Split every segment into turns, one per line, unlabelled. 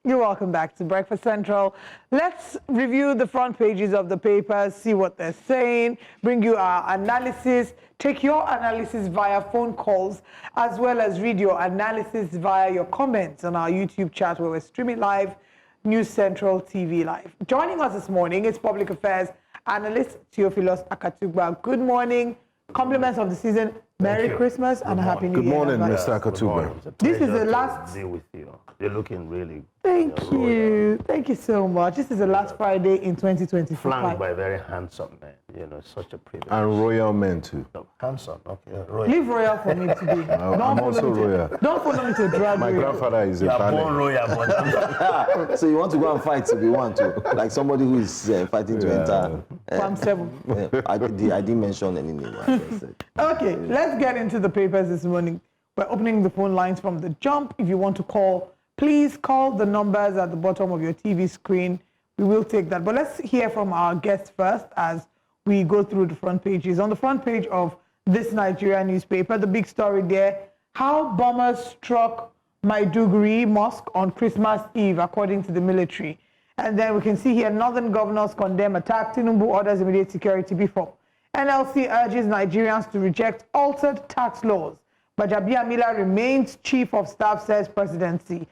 You're welcome back to Breakfast Central. Let's review the front pages of the papers, see what they're saying, bring you our analysis, take your analysis via phone calls, as well as read your analysis via your comments on our YouTube chat where we're streaming live, News Central TV Live. Joining us this morning is Public Affairs Analyst Theophilus Akatugba. Good morning. Compliments of the season. Merry Christmas and a Happy New Year.
Good morning, Mr. Akatugba.
This is the last...
Deal with you. You're looking really...
Thank you. Thank you so much. This is the last Friday in 2024.
Flanked by a very handsome man. You know, such a privilege.
And royal men too.
No, handsome, okay. Royal.
Leave royal for me today.
I'm also royal.
Don't follow me to drag
My grandfather is a
born royal, but
So you want to go and fight if you want to, like somebody who is fighting to enter.
Farm 7.
I didn't mention any name.
Okay, let's get into the papers this morning. We're opening the phone lines from the jump. If you want to call, please call the numbers at the bottom of your TV screen. We will take that. But let's hear from our guests first as we go through the front pages. On the front page of this Nigerian newspaper, the big story there, how bombers struck Maiduguri Mosque on Christmas Eve, according to the military. And then we can see here, northern governors condemn attack. Tinubu orders immediate security before. NLC urges Nigerians to reject altered tax laws. Bajabiamila Mila remains chief of staff, says presidency.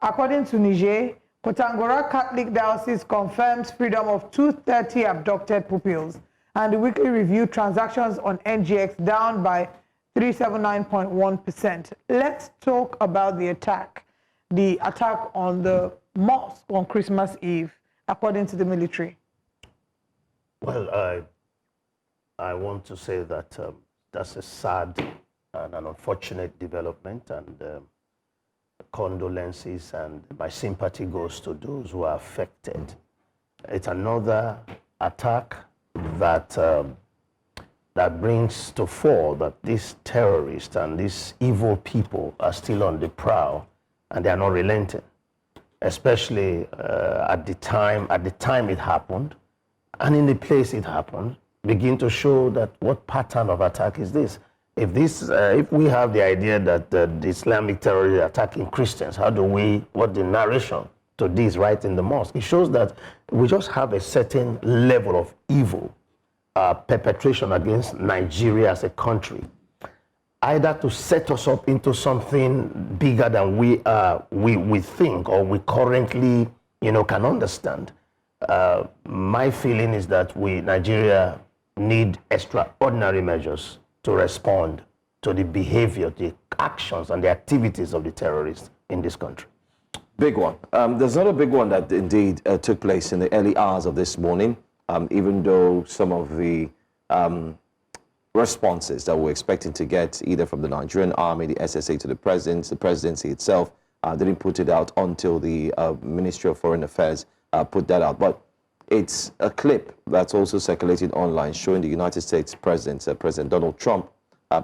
According to Niger, Kotangora Catholic Diocese confirms freedom of 230 abducted pupils. And the weekly review, transactions on NGX down by 379.1%. Let's talk about the attack on the mosque on Christmas Eve, according to the military.
Well, I want to say that that's a sad and an unfortunate development, and condolences and my sympathy goes to those who are affected. It's another attack that that brings to fore that these terrorists and these evil people are still on the prowl, and they are not relenting. Especially at the time it happened, and in the place it happened, begin to show that what pattern of attack is this? If we have the idea that the Islamic terrorists are attacking Christians, what the narration to this right in the mosque? It shows that we just have a certain level of evil perpetration against Nigeria as a country, either to set us up into something bigger than we think or we currently can understand. My feeling is that Nigeria need extraordinary measures to respond to the behavior, the actions and the activities of the terrorists in this country.
Big one. There's another big one that indeed took place in the early hours of this morning, even though some of the responses that we're expecting to get either from the Nigerian army, the SSA to the presidency itself, didn't put it out until the Ministry of Foreign Affairs put that out. But it's a clip that's also circulating online showing the United States President, President Donald Trump,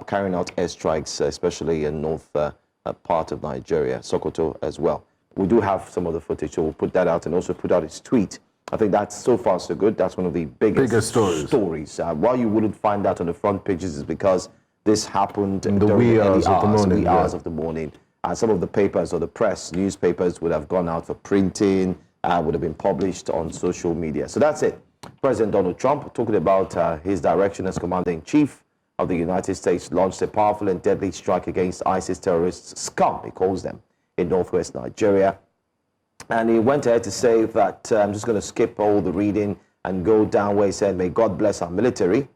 carrying out airstrikes, especially in north part of Nigeria, Sokoto as well. We do have some of the footage, so we'll put that out and also put out his tweet. I think that's so far so good. That's one of the biggest stories. Why you wouldn't find that on the front pages is because this happened
in the wee hours
of the morning. And some of the papers or the press, newspapers would have gone out for printing, would have been published on social media. So that's it. President Donald Trump, talking about his direction as Commander-in-Chief of the United States, launched a powerful and deadly strike against ISIS terrorists, scum, he calls them, in northwest Nigeria. And he went ahead to say that, I'm just going to skip all the reading and go down where he said, may God bless our military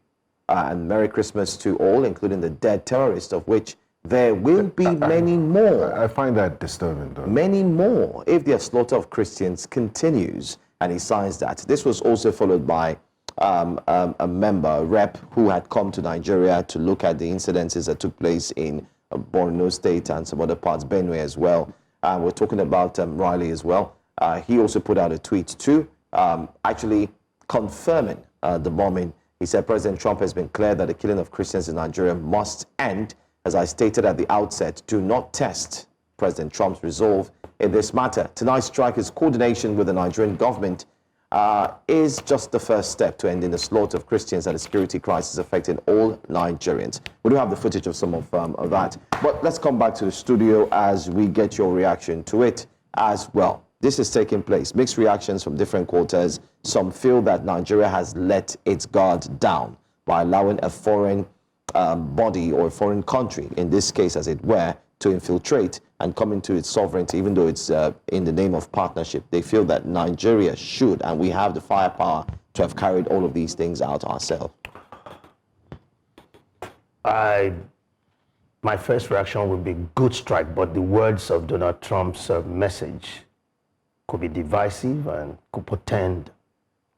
and Merry Christmas to all, including the dead terrorists, of which there will be many more.
I find that disturbing, though.
Many more if the slaughter of Christians continues. And he signs that. This was also followed by a member, a rep, who had come to Nigeria to look at the incidences that took place in Borno State and some other parts, Benue as well. We're talking about Riley as well. He also put out a tweet too, actually confirming the bombing. He said President Trump has been clear that the killing of Christians in Nigeria must end. As I stated at the outset, do not test President Trump's resolve in this matter. Tonight's strike is coordination with the Nigerian government is just the first step to ending the slaughter of Christians and the security crisis affecting all Nigerians. We do have the footage of some of that. But let's come back to the studio as we get your reaction to it as well. this is taking place. Mixed reactions from different quarters. Some feel that Nigeria has let its guard down by allowing a foreign body or a foreign country, in this case as it were, to infiltrate and come into its sovereignty, even though it's in the name of partnership. They feel that Nigeria should, and we have the firepower to have carried all of these things out ourselves.
My first reaction would be good strike, but the words of Donald Trump's message could be divisive and could portend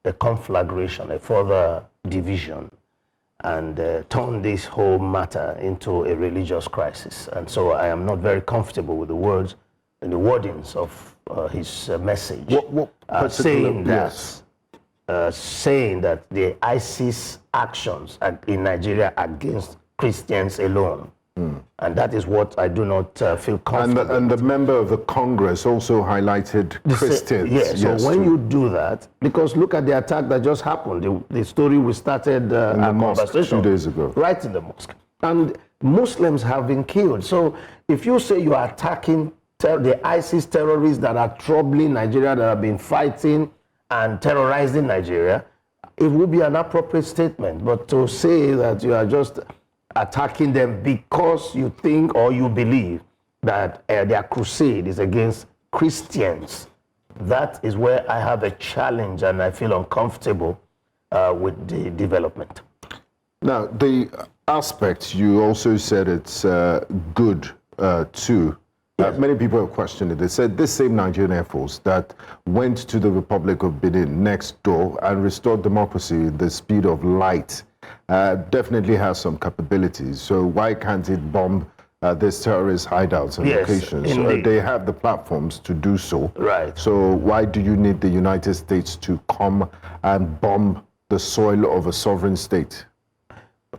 a conflagration, a further division, and turn this whole matter into a religious crisis. And so I am not very comfortable with the words and the wordings of his message, saying that the ISIS actions in Nigeria against Christians alone. And that is what I do not feel comfortable.
And the member of the Congress also highlighted Christians.
Yes, so when you do that, because look at the attack that just happened, the story we started our conversation
2 days ago.
Right in the mosque. And Muslims have been killed. So if you say you are attacking the ISIS terrorists that are troubling Nigeria, that have been fighting and terrorizing Nigeria, it would be an appropriate statement. But to say that you are just attacking them because you think or you believe that their crusade is against Christians, that is where I have a challenge and I feel uncomfortable with the development.
Now, the aspect, you also said it's good too.
Yes.
Many people have questioned it. They said this same Nigerian Air Force that went to the Republic of Benin next door and restored democracy at the speed of light definitely has some capabilities. So why can't it bomb these terrorist hideouts and locations? They have the platforms to do so.
Right.
So why do you need the United States to come and bomb the soil of a sovereign state?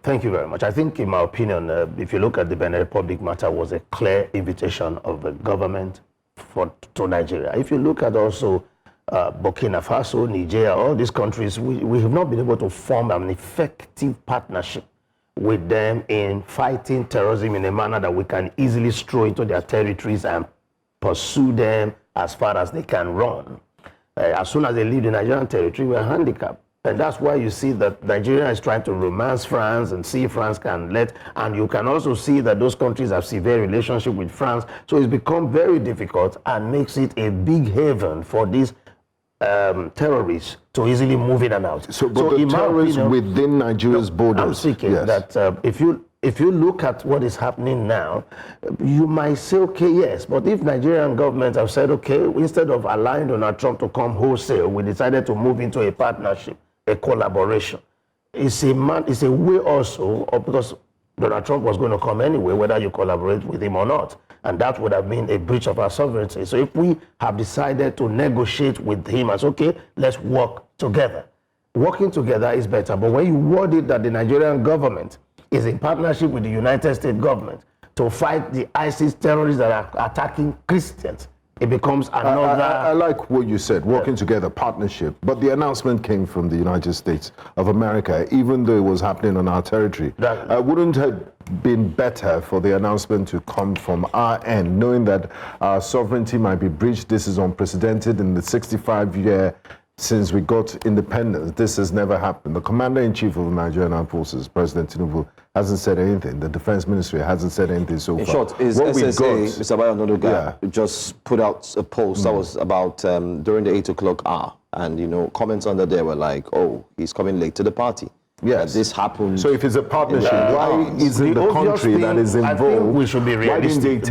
Thank you very much. I think, in my opinion, if you look at the Benin Republic matter, was a clear invitation of the government to Nigeria. If you look at also Burkina Faso, Nigeria, all these countries, we have not been able to form an effective partnership with them in fighting terrorism in a manner that we can easily stroll into their territories and pursue them as far as they can run. As soon as they leave the Nigerian territory, we are handicapped. And that's why you see that Nigeria is trying to romance France and see France can let, and you can also see that those countries have severe relationship with France. So it's become very difficult and makes it a big haven for these terrorists to easily move in and out.
So the terrorists within Nigeria's borders.
I'm thinking that if you look at what is happening now, you might say, okay, yes, but if Nigerian government have said, okay, instead of allowing Donald Trump to come wholesale, we decided to move into a partnership, a collaboration. It's a way also, because Donald Trump was going to come anyway, whether you collaborate with him or not. And that would have been a breach of our sovereignty. So if we have decided to negotiate with him as, okay, let's work together. Working together is better. But when you word it that the Nigerian government is in partnership with the United States government to fight the ISIS terrorists that are attacking Christians, it becomes another...
I like what you said, working together, partnership. But the announcement came from the United States of America, even though it was happening on our territory. Wouldn't it have been better for the announcement to come from our end, knowing that our sovereignty might be breached? This is unprecedented in the 65-year since we got independence. This has never happened. The commander-in-chief of the Nigerian Armed Forces, President Tinubu, hasn't said anything. The defense ministry hasn't said anything so far.
In short, is SSA, Mr. Bayo just put out a post that was about during the 8 o'clock hour. And, you know, comments under there were like, oh, he's coming late to the party.
Yes.
This happened.
So if it's a partnership, why isn't the country that is involved?
I think we should be realistic.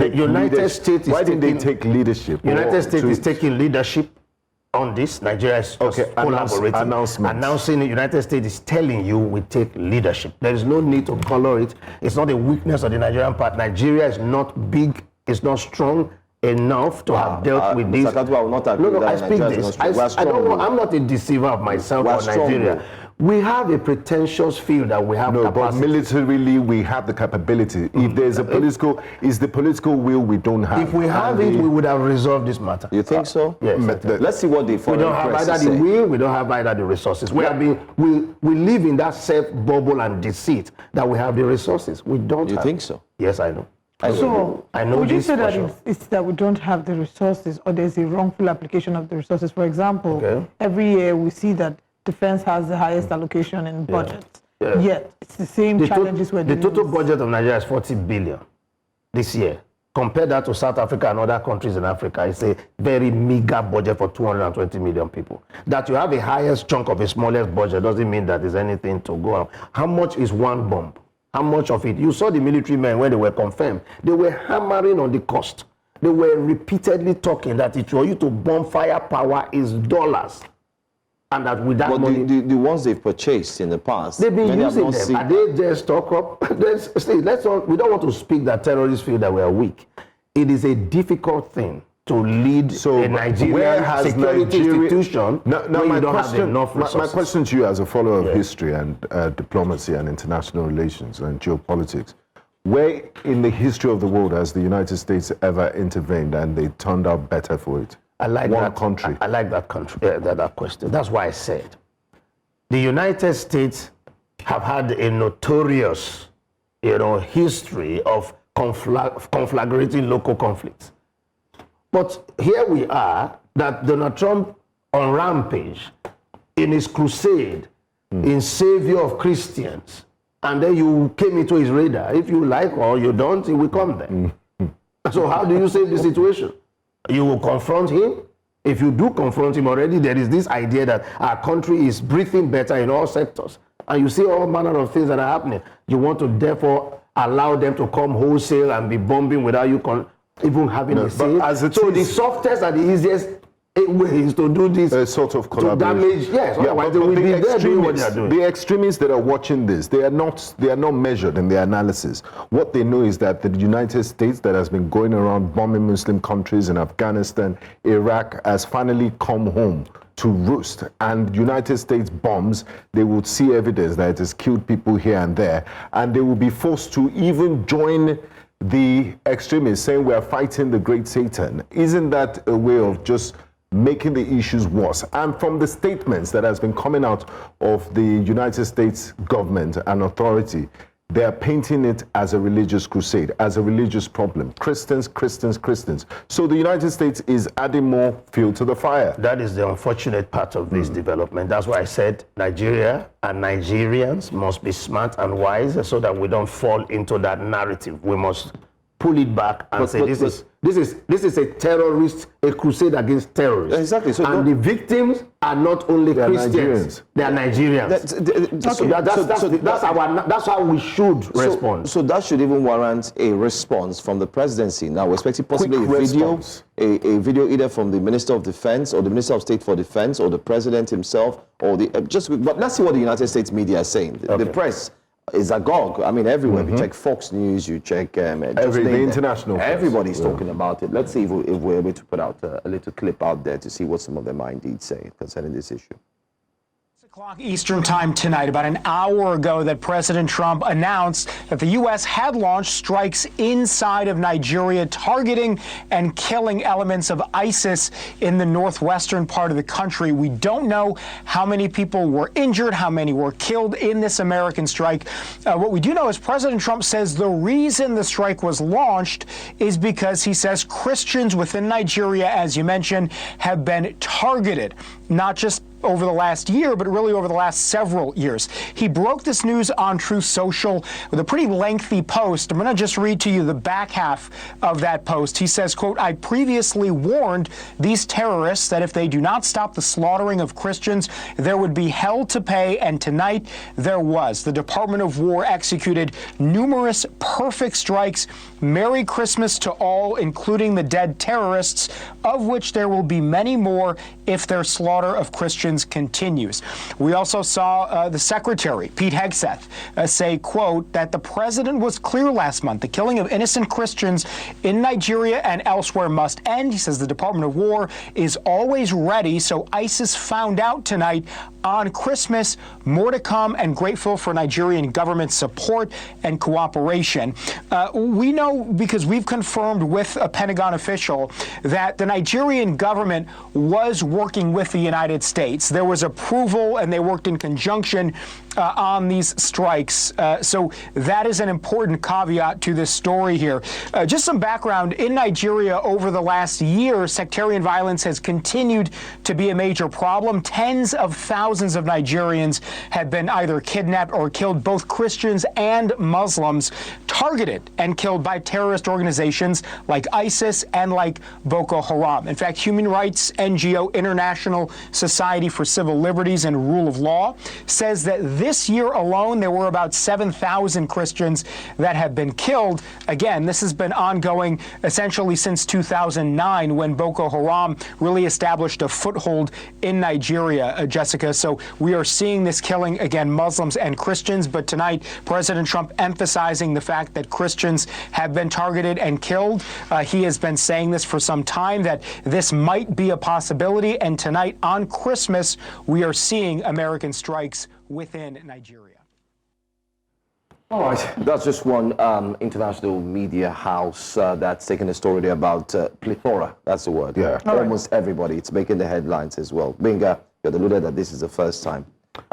Why didn't they take leadership?
United States is taking leadership on this. Nigeria is collaborating. Announcing the United States is telling you we take leadership. There is no need to color it. It's not a weakness of the Nigerian part. Nigeria is not big, it's not strong enough to have dealt with this. I speak this. I'm not a deceiver of myself or Nigeria. We have a pretentious field that we have capacity.
But militarily we have the capability. If there's a political, it's the political will we don't have.
If we have it, we would have resolved this matter.
You think so?
Yes.
Let's see what the foreign
We don't have either the will, we don't have either the resources. We live in that self bubble and deceit that we have the resources. We don't.
You think so?
Yes, I know.
So,
I know
would you
this
say that
for sure.
it's that we don't have the resources, or there's a wrongful application of the resources? For example,
Okay.
every year we see that defense has the highest allocation in budget.
Yeah.
Yet it's the same challenges we're
The
dealing
total
with.
budget of Nigeria is 40 billion this year. Compare that to South Africa and other countries in Africa. It's a very meager budget for 220 million people. That you have the highest chunk of the smallest budget doesn't mean that there's anything to go on. How much is one bomb? How much of it? You saw the military men when they were confirmed. They were hammering on the cost. They were repeatedly talking that it for you to bomb firepower is dollars. And that with that
But
money...
the ones they've purchased in the past,
They've been
many have
using
not
them.
seen-
Are they just stock up? We don't want to speak that terrorists feel that we are weak. It is a difficult thing to lead a Nigerian security institution when you don't have enough resources.
My question to you as a follower of history and diplomacy and international relations and geopolitics, where in the history of the world has the United States ever intervened and they turned out better for it?
I like
One
that
country.
I like that country. That question. That's why I said the United States have had a notorious, history of conflagrating local conflicts. But here we are, that Donald Trump on rampage in his crusade in savior of Christians, and then you came into his radar. If you like or you don't, he will come there. So how do you save the situation? You will confront him. If you do confront him already, there is this idea that our country is breathing better in all sectors. And you see all manner of things that are happening. You want to therefore allow them to come wholesale and be bombing without you even having a say. So the softest and the easiest way is to do this.
A sort of collaboration.
To damage, yes.
Yeah,
Otherwise they will be there doing what they are doing.
The extremists that are watching this, they are not measured in their analysis. What they know is that the United States that has been going around bombing Muslim countries in Afghanistan, Iraq, has finally come home to roost. And United States bombs, they would see evidence that it has killed people here and there, and they will be forced to even join the extremists saying we are fighting the great Satan. Isn't that a way of just making the issues worse? And from the statements that has been coming out of the United States government and authority, they are painting it as a religious crusade, as a religious problem. Christians, Christians, Christians. So the United States is adding more fuel to the fire.
That is the unfortunate part of this development. That's why I said Nigeria and Nigerians must be smart and wise so that we don't fall into that narrative. We must pull it back and say this is a crusade against terrorists.
Exactly. So
and the victims are not only Christians, they are Nigerians. That's how we should respond.
So that should even warrant a response from the presidency. Now we're expecting possibly a video either from the Minister of Defense or the Minister of State for Defense or the President himself or the but let's see what the United States media is saying. The press is agog. I mean, everywhere. You check Fox News, you check
the international press.
Everybody's talking about it. Let's see if we're able to put out a little clip out there to see what some of them might indeed say concerning this issue.
6 o'clock Eastern time tonight, about an hour ago, that President Trump announced that the U.S. had launched strikes inside of Nigeria, targeting and killing elements of ISIS in the northwestern part of the country. We don't know how many people were injured, how many were killed in this American strike. What we do know is President Trump says the reason the strike was launched is because he says Christians within Nigeria, as you mentioned, have been targeted, not just over the last year, but really over the last several years. He broke this news on Truth Social with a pretty lengthy post. I'm going to just read to you the back half of that post. He says, quote, "I previously warned these terrorists that if they do not stop the slaughtering of Christians, there would be hell to pay, and tonight there was. The Department of War executed numerous perfect strikes. Merry Christmas to all, including the dead terrorists, of which there will be many more if their slaughter of Christians continues." We also saw the Secretary, Pete Hegseth, say, quote, that the president was clear last month. The killing of innocent Christians in Nigeria and elsewhere must end. He says the Department of War is always ready. So ISIS found out tonight on Christmas. More to come, and grateful for Nigerian government support and cooperation. We know, because we've confirmed with a Pentagon official, that the Nigerian government was working with the United States. states. There was approval, and they worked in conjunction on these strikes. So that is an important caveat to this story here. Just some background. In Nigeria, over the last year, sectarian violence has continued to be a major problem. Tens of thousands of Nigerians have been either kidnapped or killed, both Christians and Muslims, targeted and killed by terrorist organizations like ISIS and like Boko Haram. In fact, human rights NGO International Society for Civil Liberties and Rule of Law says that this year alone, there were about 7,000 Christians that have been killed. Again, this has been ongoing essentially since 2009, when Boko Haram really established a foothold in Nigeria, Jessica. So we are seeing this killing, again, Muslims and Christians. But tonight, President Trump emphasizing the fact that Christians have been targeted and killed. He has been saying this for some time, that this might be a possibility. And tonight, on Christmas, we are seeing American strikes within Nigeria.
All right, that's just one international media house that's taking a story about plethora. That's the word.
Yeah.
Almost everybody. It's making the headlines as well. Binga, you're alluded that this is the first time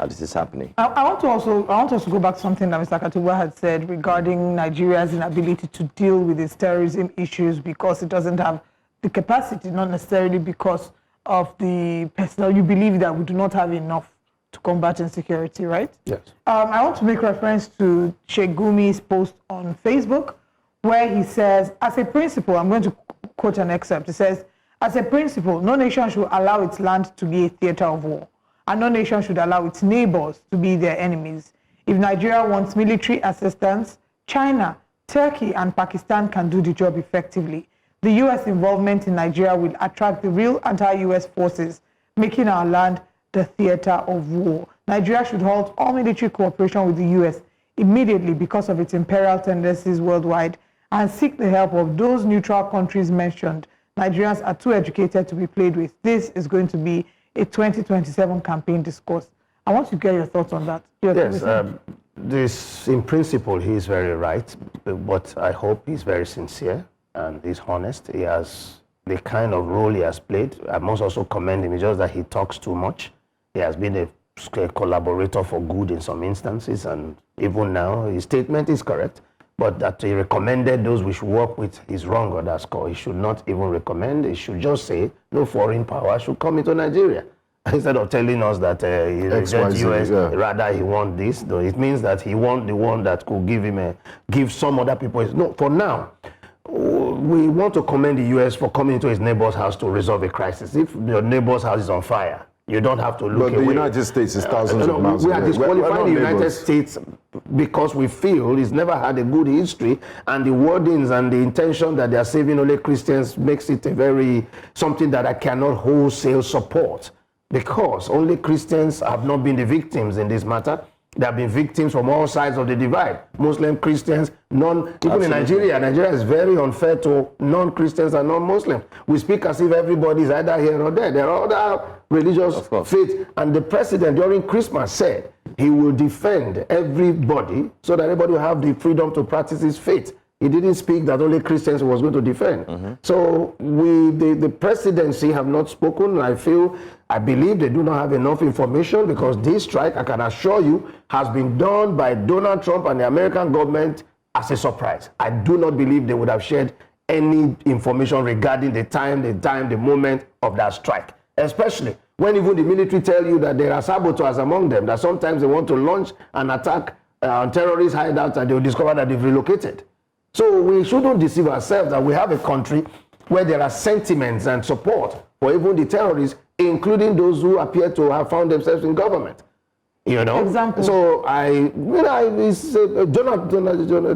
this is happening. I
want to also go back to something that Mr. Katuba had said regarding Nigeria's inability to deal with its terrorism issues because it doesn't have the capacity, not necessarily because of the personnel. You believe that we do not have enough to combat insecurity, right?
Yes.
I want to make reference to Sheikh Gumi's post on Facebook, where he says, as a principle, I'm going to quote an excerpt. He says, as a principle, no nation should allow its land to be a theater of war, and no nation should allow its neighbors to be their enemies. If Nigeria wants military assistance, China, Turkey, and Pakistan can do the job effectively. The U.S. involvement in Nigeria will attract the real anti-U.S. forces, making our land the theater of war. Nigeria should halt all military cooperation with the U.S. immediately because of its imperial tendencies worldwide, and seek the help of those neutral countries mentioned. Nigerians are too educated to be played with. This is going to be a 2027 campaign discourse. I want to get your thoughts on that.
Yes, this, in principle, he is very right, but I hope he's very sincere and he's honest. He has the kind of role he has played. I must also commend him. It's just that he talks too much. He has been a collaborator for good in some instances, and even now his statement is correct, but that he recommended those we should work with is wrong on that score. He should not even recommend. He should just say no foreign power should come into Nigeria. Instead of telling us that he rejects US, rather he wants this. Though it means that he wants the one that could give him give some other people. No, for now, we want to commend the US for coming into his neighbor's house to resolve a crisis. If your neighbor's house is on fire, you don't have to look away.
But the United States is thousands of miles away.
We are disqualifying the United States because we feel it's never had a good history, and the wordings and the intention that they are saving only Christians makes it something that I cannot wholesale support, because only Christians have not been the victims in this matter. There have been victims from all sides of the divide. Muslim, Christians, even in Nigeria. Nigeria is very unfair to non-Christians and non-Muslims. We speak as if everybody is either here or there. There are other religious faiths. And the president during Christmas said he will defend everybody so that everybody will have the freedom to practice his faith. He didn't speak that only Christians was going to defend. So the presidency have not spoken. I believe they do not have enough information, because this strike, I can assure you, has been done by Donald Trump and the American government as a surprise. I do not believe they would have shared any information regarding the time, the moment of that strike, especially when even the military tell you that there are saboteurs among them, that sometimes they want to launch an attack on terrorist hideouts and they will discover that they've relocated. So we shouldn't deceive ourselves that we have a country where there are sentiments and support for even the terrorists, including those who appear to have found themselves in government.
Example.
So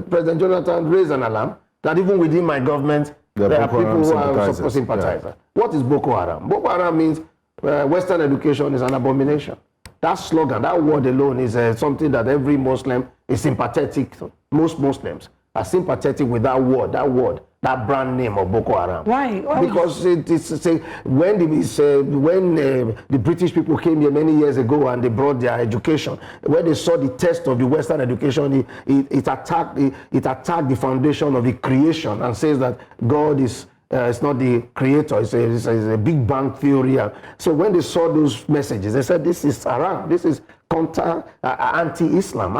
President Jonathan raised an alarm that even within my government, there are people who are sympathizers. Yeah. What is Boko Haram? Boko Haram means Western education is an abomination. That slogan, that word alone is something that every Muslim is sympathetic to. Most Muslims are sympathetic with that word, that brand name of Boko Haram.
Why?
Because when the British people came here many years ago and they brought their education, when they saw the test of the Western education, it attacked the foundation of the creation and says that God is it's not the creator. It's a Big Bang theory. So when they saw those messages, they said, this is haram. This is counter, anti-Islam,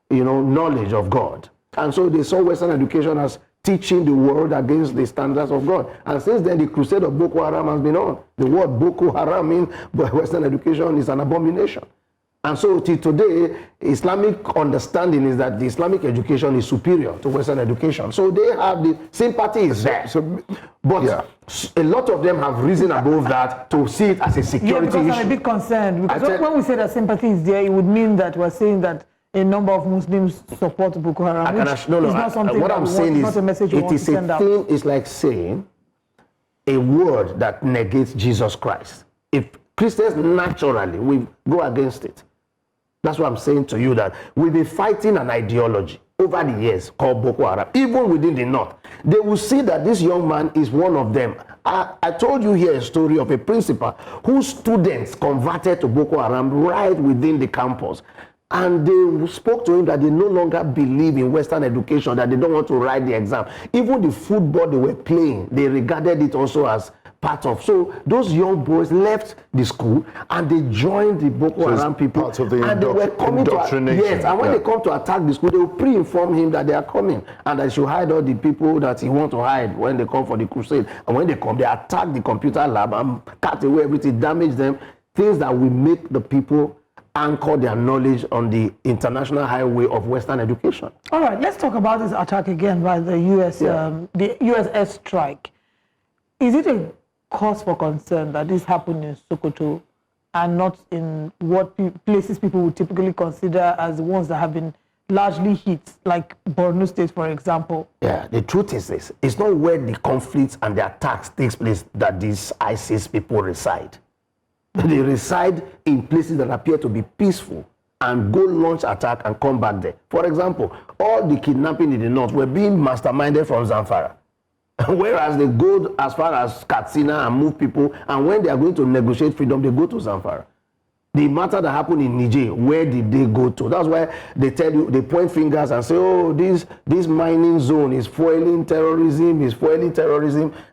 knowledge of God. And so they saw Western education as teaching the world against the standards of God. And since then, the crusade of Boko Haram has been on. The word Boko Haram means Western education is an abomination. And so till today, Islamic understanding is that the Islamic education is superior to Western education. So they have the sympathy is there. But a lot of them have risen above that to see it as a security issue.
I'm a bit concerned. Because when we say that sympathy is there, it would mean that we're saying that a number of Muslims support Boko Haram, which is not something
what I'm saying is,
not a message you want to send out.
It's like saying a word that negates Jesus Christ. If Christians naturally will go against it. That's what I'm saying to you, that we've been fighting an ideology over the years called Boko Haram, even within the North. They will see that this young man is one of them. I told you here a story of a principal whose students converted to Boko Haram right within the campus. And they spoke to him that they no longer believe in Western education, that they don't want to write the exam. Even the football they were playing, they regarded it also as part of. So those young boys left the school and they joined the Boko Haram people.
Part of the
and they were coming
indoctrination.
Yes, and when they come to attack the school, they will pre-inform him that they are coming and that he should hide all the people that he wants to hide when they come for the crusade. And when they come, they attack the computer lab and cut away everything, damage them, things that will make the people anchor their knowledge on the international highway of Western education.
All right, let's talk about this attack again by the U.S. The U.S. airstrike. Is it a cause for concern that this happened in Sokoto and not in what places people would typically consider as the ones that have been largely hit, like Borno State, for example?
Yeah, the truth is this. It's not where the conflicts and the attacks takes place that these ISIS people reside. They reside in places that appear to be peaceful and go launch attack and come back there. For example, all the kidnapping in the north were being masterminded from Zamfara. Whereas they go as far as Katsina and move people, and when they are going to negotiate freedom, they go to Zamfara. The matter that happened in Niger, where did they go to? That's why they tell you, they point fingers and say, oh, this mining zone is fueling terrorism,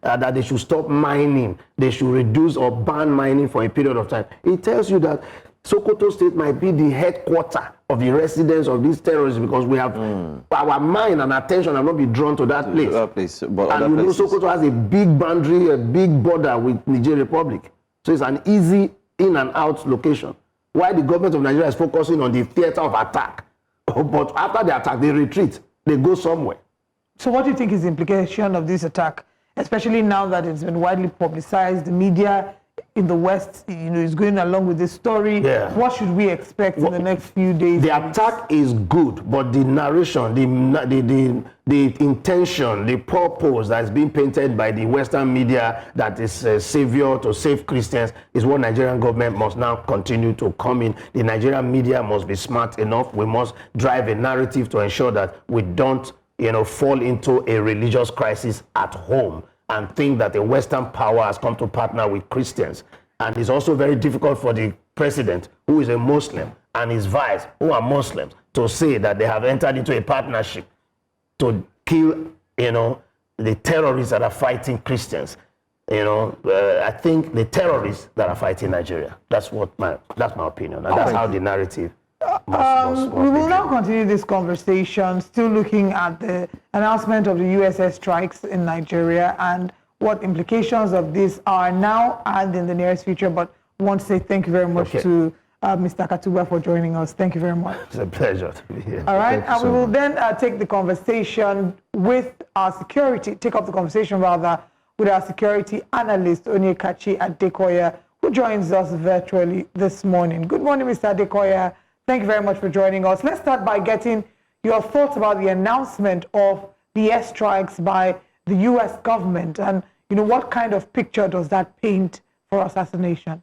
that they should stop mining. They should reduce or ban mining for a period of time. It tells you that Sokoto State might be the headquarter of the residents of these terrorists because we have our mind and attention have not been drawn to that place. And you know Sokoto has a big boundary, a big border with Niger Republic. So it's an easy in and out location. Why the government of Nigeria is focusing on the theater of attack. But after the attack, they retreat. They go somewhere.
So what do you think is the implication of this attack, especially now that it's been widely publicized, the media in the West, is going along with this story?
Yeah.
What should we expect in the next few days?
The attack is good, but the narration, the intention, the purpose that is being painted by the Western media that is a savior to save Christians is what Nigerian government must now continue to come in. The Nigerian media must be smart enough. We must drive a narrative to ensure that we don't, fall into a religious crisis at home and think that a Western power has come to partner with Christians. And it's also very difficult for the president, who is a Muslim, and his vice, who are Muslims, to say that they have entered into a partnership to kill, the terrorists that are fighting Christians. I think the terrorists that are fighting Nigeria. That's my opinion, and that's how the narrative
we will now continue this conversation, still looking at the announcement of the U.S. airstrikes in Nigeria and what implications of this are now and in the nearest future. But I want to say thank you very much to Mr. Katuba for joining us. Thank you very much.
It's a pleasure to be here.
All right, and we will then take the conversation with our security, take up the conversation rather with our security analyst, Onyekachi Adekoya, who joins us virtually this morning. Good morning, Mr. Adekoya. Thank you very much for joining us. Let's start by getting your thoughts about the announcement of the airstrikes by the U.S. government, and what kind of picture does that paint for us as a nation?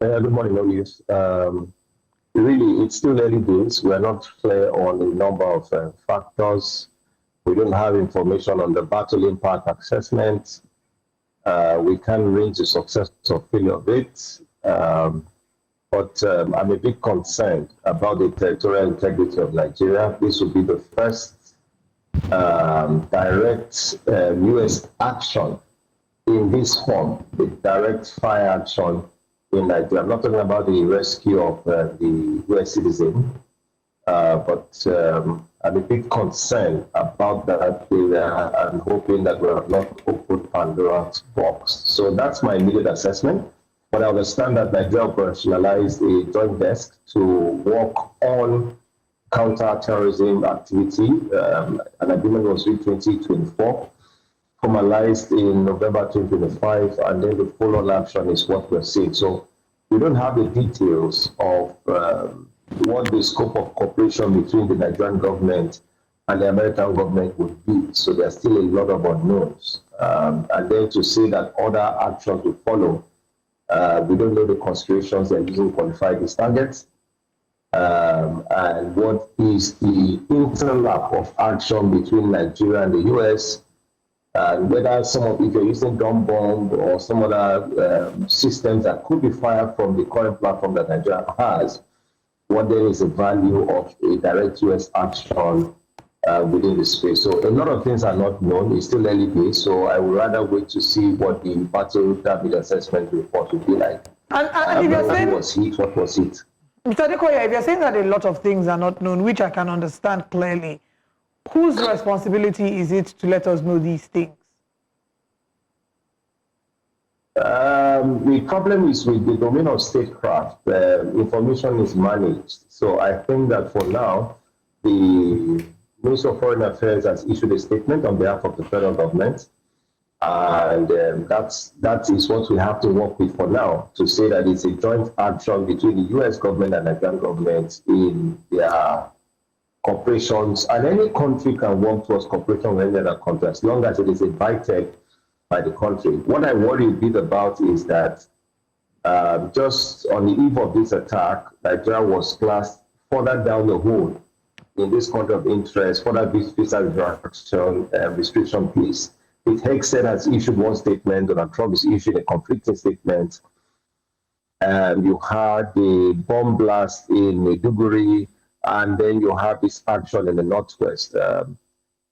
Good morning, Louis. Really, it's still early days. We're not clear on the number of factors. We don't have information on the battle impact assessment. We can't range the success or failure of it. But I'm a bit concerned about the territorial integrity of Nigeria. This will be the first direct U.S. action in this form, the direct fire action in Nigeria. I'm not talking about the rescue of the U.S. citizen, but I'm a bit concerned about that area and hoping that we have not opened Pandora's box. So that's my immediate assessment. But I understand that Nigeria operationalized a joint desk to work on counter-terrorism activity. An agreement was reached 2024, formalized in November 2025, and then the follow-on action is what we're seeing. So we don't have the details of what the scope of cooperation between the Nigerian government and the American government would be. So there's still a lot of unknowns. And then to say that other actions will follow, we don't know the considerations they're using to qualify these targets. And what is the interlap of action between Nigeria and the US, and whether some of it, if you're using gun bomb or some other systems that could be fired from the current platform that Nigeria has, what then is the value of a direct US action within the space. So a lot of things are not known. It's still early days, so I would rather wait to see what the battle damage assessment report will be like.
And if you're saying,
what was it?
Mr. Adekoya, if you're saying that a lot of things are not known, which I can understand clearly, whose responsibility is it to let us know these things? The problem is with the domain of statecraft, information is managed. So I think that for now, the Ministry of Foreign Affairs has issued a statement on behalf of the federal government. And that is what we have to work with for now, to say that it's a joint action between the US government and the Nigerian government in their corporations. And any country can work towards cooperation with any other country as long as it is invited by the country. What I worry a bit about is that just on the eve of this attack, Nigeria was classed further down the hole in this country of interest, further visa restriction piece. It Hexen has issued one statement, Donald Trump is issuing a conflicting statement. You had the bomb blast in Maiduguri, and then you have this action in the Northwest.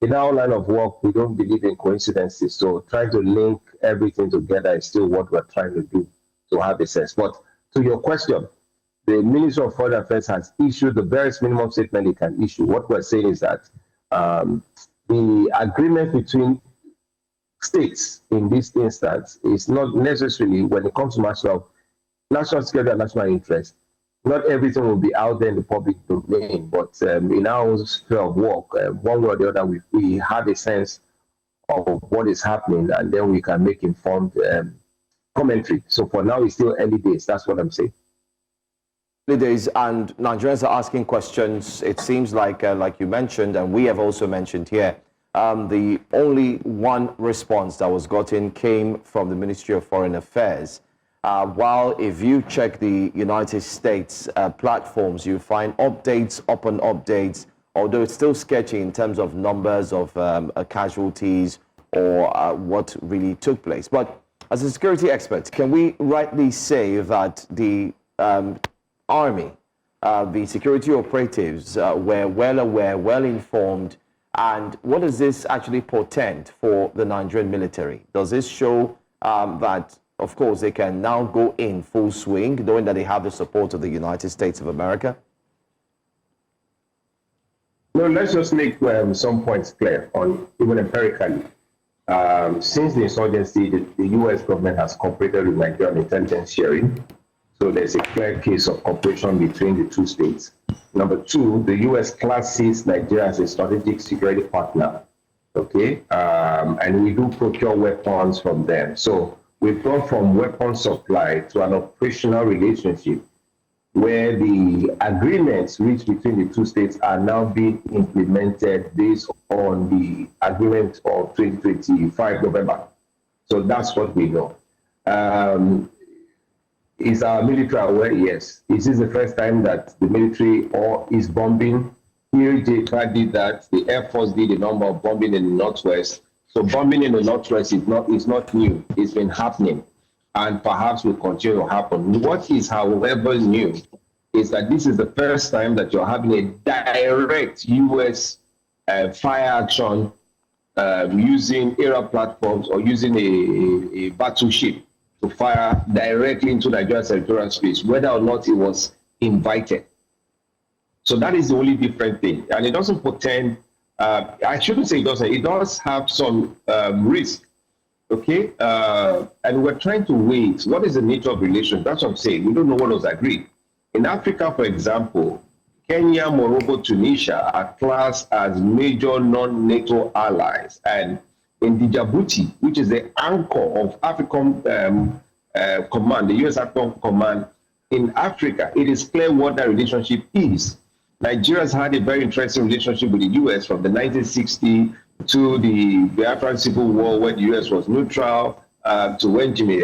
In our line of work, we don't believe in coincidences, so trying to link everything together is still what we're trying to do to have a sense. But to your question, the Ministry of Foreign Affairs has issued the barest minimum statement it can issue. What we're saying is that the agreement between states in this instance is not necessarily, when it comes to national security and national interest, not everything will be out there in the public domain, but in our sphere of work, one way or the other, we have a sense of what is happening, and then we can make informed commentary. So for now, it's still early days. That's what I'm saying.
Early days, and Nigerians are asking questions. It seems like you mentioned, and we have also mentioned here, the only one response that was gotten came from the Ministry of Foreign Affairs. While if you check the United States platforms, you find updates upon updates, although it's still sketchy in terms of numbers of casualties or what really took place. But as a security expert, can we rightly say that the Army, the security operatives were well aware, well informed, and what does this actually portend for the Nigerian military? Does this show that, of course, they can now go in full swing, knowing that they have the support of the United States of America?
No, let's just make some points clear on even empirically. Since the insurgency, the U.S. government has cooperated with Nigerian intelligence sharing. So there's a clear case of cooperation between the two states. Number two, the U.S. classes Nigeria as a strategic security partner, okay? And we do procure weapons from them. So we've gone from weapon supply to an operational relationship where the agreements reached between the two states are now being implemented based on the agreement of 2025 November. So that's what we know. Is our military aware? Yes. Is this the first time that the military is bombing? EJ did that. The Air Force did a number of bombing in the Northwest. So bombing in the Northwest is not new. It's been happening, and perhaps will continue to happen. What is, however, new is that this is the first time that you're having a direct U.S. fire action using aerial platforms or using a battleship to fire directly into Nigeria's territorial space, whether or not it was invited. So that is the only different thing. And it doesn't portend, I shouldn't say it doesn't, it does have some risk, okay? And we're trying to wait. What is the nature of relations? That's what I'm saying. We don't know what was agreed. In Africa, for example, Kenya, Morocco, Tunisia are classed as major non-NATO allies. And in Djibouti, which is the anchor of African Command, the US African Command in Africa, it is clear what that relationship is. Nigeria has had a very interesting relationship with the US from the 1960s to the Biafran Civil War, when the US was neutral, to when Jimmy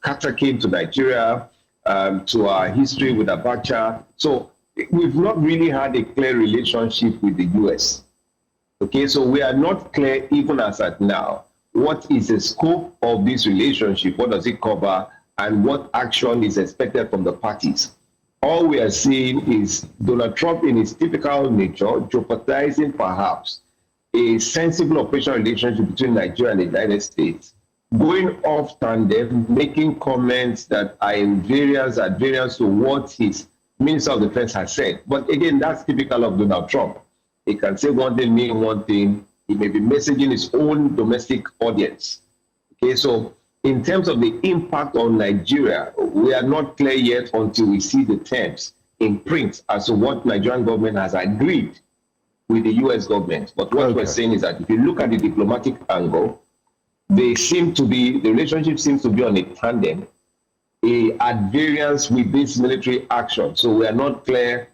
Carter came to Nigeria, to our history with Abacha. So we've not really had a clear relationship with the US. Okay, so we are not clear even as at now. What is the scope of this relationship? What does it cover? And what action is expected from the parties? All we are seeing is Donald Trump, in his typical nature, jeopardizing perhaps a sensible operational relationship between Nigeria and the United States, going off tandem, making comments that are in variance to what his Minister of Defense has said. But again, that's typical of Donald Trump. He can say one thing, mean one thing. He may be messaging his own domestic audience. Okay, so in terms of the impact on Nigeria, we are not clear yet until we see the terms in print as to what Nigerian government has agreed with the US government. But what we're saying is that if you look at the diplomatic angle, the relationship seems to be on a tandem, at variance with this military action. So we are not clear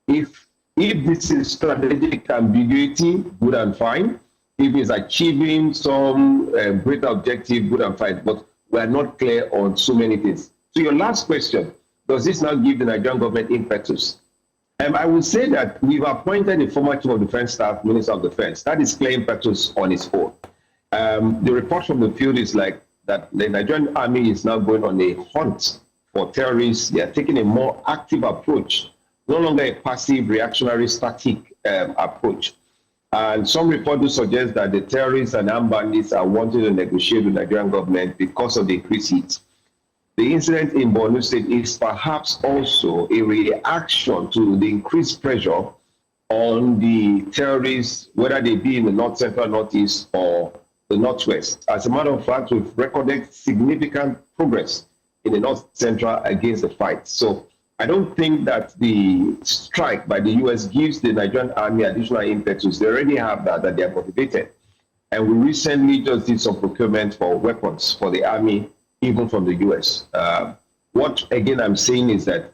if this is strategic ambiguity, good and fine. If it's achieving some greater objective, good and fine. But we are not clear on so many things. So your last question, does this now give the Nigerian government impetus? I would say that we've appointed a former Chief of Defense Staff, Minister of Defense. That is clear impetus on its own. The report from the field is like that the Nigerian army is now going on a hunt for terrorists. They are taking a more active approach, no longer a passive, reactionary, static approach. And some reports do suggest that the terrorists and armed bandits are wanting to negotiate with the Nigerian government because of the increased heat. The incident in Borno State is perhaps also a reaction to the increased pressure on the terrorists, whether they be in the north central, northeast, or the northwest. As a matter of fact, we've recorded significant progress in the north central against the fight. So I don't think that the strike by the US gives the Nigerian army additional impetus. They already have that they are motivated. And we recently just did some procurement for weapons for the army, even from the US. What, again, I'm saying is that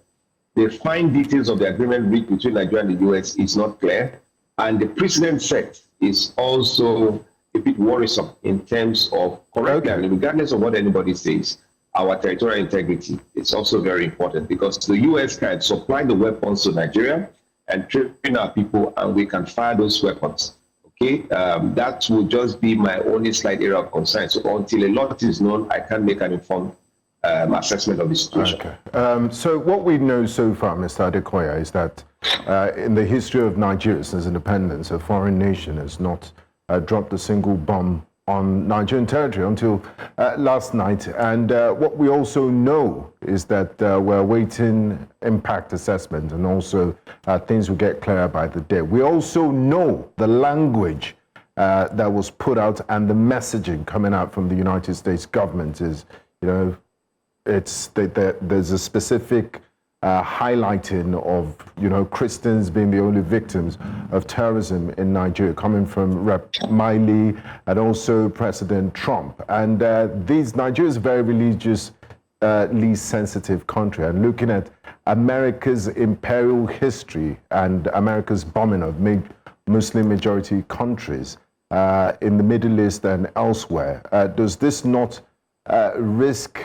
the fine details of the agreement reached between Nigeria and the US is not clear. And the precedent set is also a bit worrisome in terms of correctly, and regardless of what anybody says, our territorial integrity is also very important, because the US can supply the weapons to Nigeria and train our people, and we can fire those weapons. Okay, that will just be my only slight area of concern. So until a lot is known, I can't make an informed assessment of the situation.
Okay. So what we know so far, Mr. Adekoya, is that in the history of Nigeria since independence, a foreign nation has not dropped a single bomb on Nigerian territory until last night. And what we also know is that we're awaiting impact assessment, and also things will get clearer by the day. We also know the language that was put out and the messaging coming out from the United States government is, there's a specific highlighting of, Christians being the only victims of terrorism in Nigeria, coming from Rep. Miley and also President Trump. And Nigeria is a very religiously sensitive country. And looking at America's imperial history and America's bombing of Muslim majority countries in the Middle East and elsewhere, does this not risk,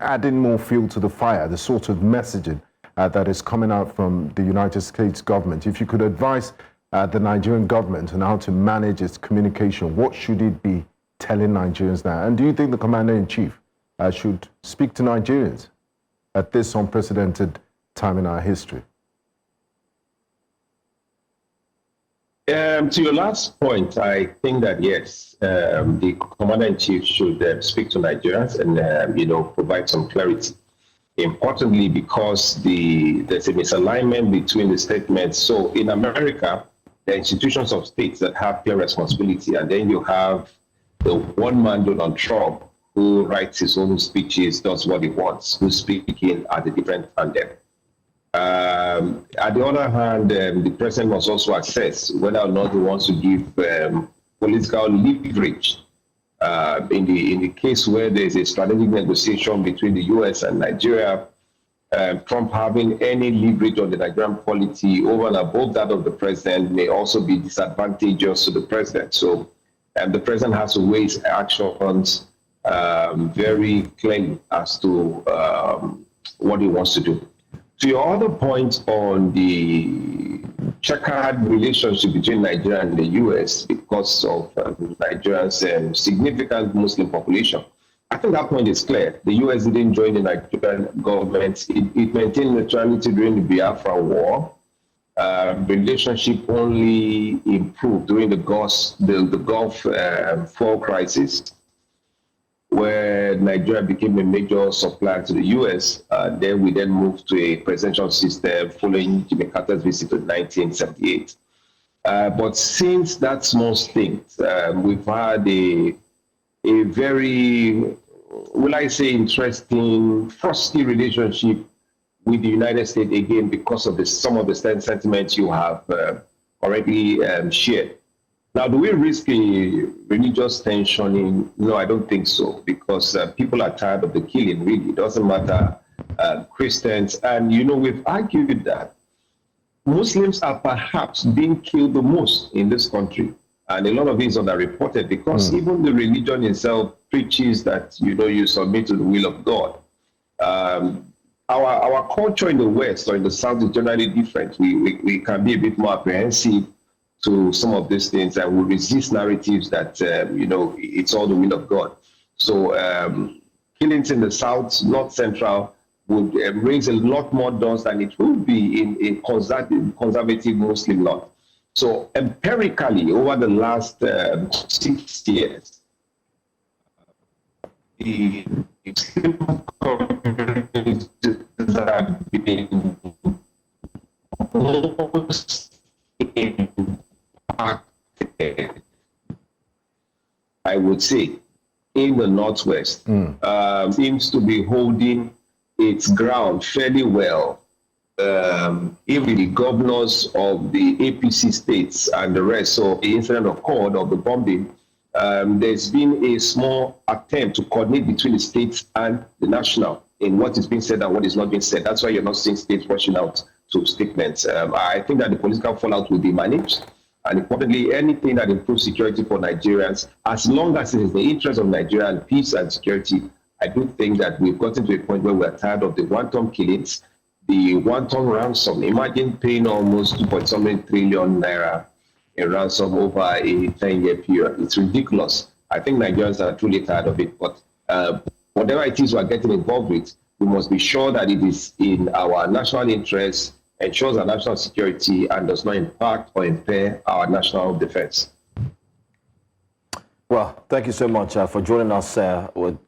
adding more fuel to the fire, the sort of messaging that is coming out from the United States government? If you could advise the Nigerian government on how to manage its communication, what should it be telling Nigerians now? And do you think the Commander-in-Chief should speak to Nigerians at this unprecedented time in our history?
To your last point, I think that yes, the commander-in-chief should speak to Nigerians and provide some clarity. Importantly, because there's a misalignment between the statements. So in America, the institutions of states that have clear responsibility, and then you have the one man, Donald Trump, who writes his own speeches, does what he wants, who's speaking at a different tandem. At the other hand, the president must also assess whether or not he wants to give political leverage in the case where there's a strategic negotiation between the U.S. and Nigeria. Trump having any leverage on the Nigerian polity over and above that of the president may also be disadvantageous to the president. So the president has to weigh his actions very clearly as to what he wants to do. To your other point on the checkered relationship between Nigeria and the U.S. because of Nigeria's significant Muslim population, I think that point is clear. The U.S. didn't join the Nigerian government. It maintained neutrality during the Biafra War. Relationship only improved during the Gulf War crisis, where Nigeria became a major supplier to the U.S. Then we moved to a presidential system following Jimmy Carter's visit in 1978. But since that small stint, we've had a very, will I say, interesting, frosty relationship with the United States, again, because of some of the sentiments you have already shared. Now, do we risk a religious tension? No, I don't think so, because people are tired of the killing, really. It doesn't matter, Christians. And, we've argued that Muslims are perhaps being killed the most in this country. And a lot of it is underreported because even the religion itself preaches that, you submit to the will of God. Our culture in the West or in the South is generally different. We can be a bit more apprehensive to some of these things, and we resist narratives that, it's all the will of God. So killings in the South, North Central, would raise a lot more doors than it would be in a conservative Muslim North. So empirically, over the last 6 years, the Muslim communities have been most impacted, I would say, in the Northwest. Seems to be holding its ground fairly well. Even the governors of the APC states and the rest, so the incident occurred of the bombing, there's been a small attempt to coordinate between the states and the national in what is being said and what is not being said. That's why you're not seeing states rushing out to statements. I think that the political fallout will be managed. And importantly, anything that improves security for Nigerians, as long as it is the interest of Nigeria and peace and security, I do think that we've gotten to a point where we're tired of the one-ton killings, the one-ton ransom. Imagine paying almost 2.something trillion naira in ransom over a 10-year period. It's ridiculous. I think Nigerians are truly tired of it. But whatever it is we're getting involved with, we must be sure that it is in our national interest, ensures our national security, and does not impact or impair our national defense.
Well, thank you so much for joining us,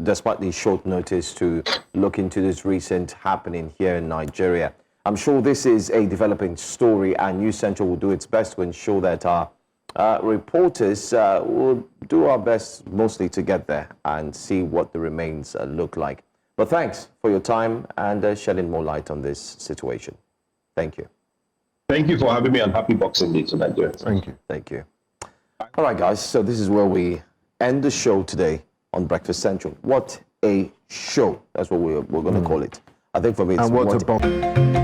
despite the short notice, to look into this recent happening here in Nigeria. I'm sure this is a developing story, and News Central will do its best to ensure that our reporters will do our best mostly to get there and see what the remains look like. But thanks for your time and shedding more light on this situation. Thank you.
Thank you for having me, and happy Boxing Day to Nigeria.
Thank you.
Thank you. All right, guys, so this is where we end the show today on Breakfast Central. What a show. That's what we're going to call it. I think for me, it's
and what a bomb.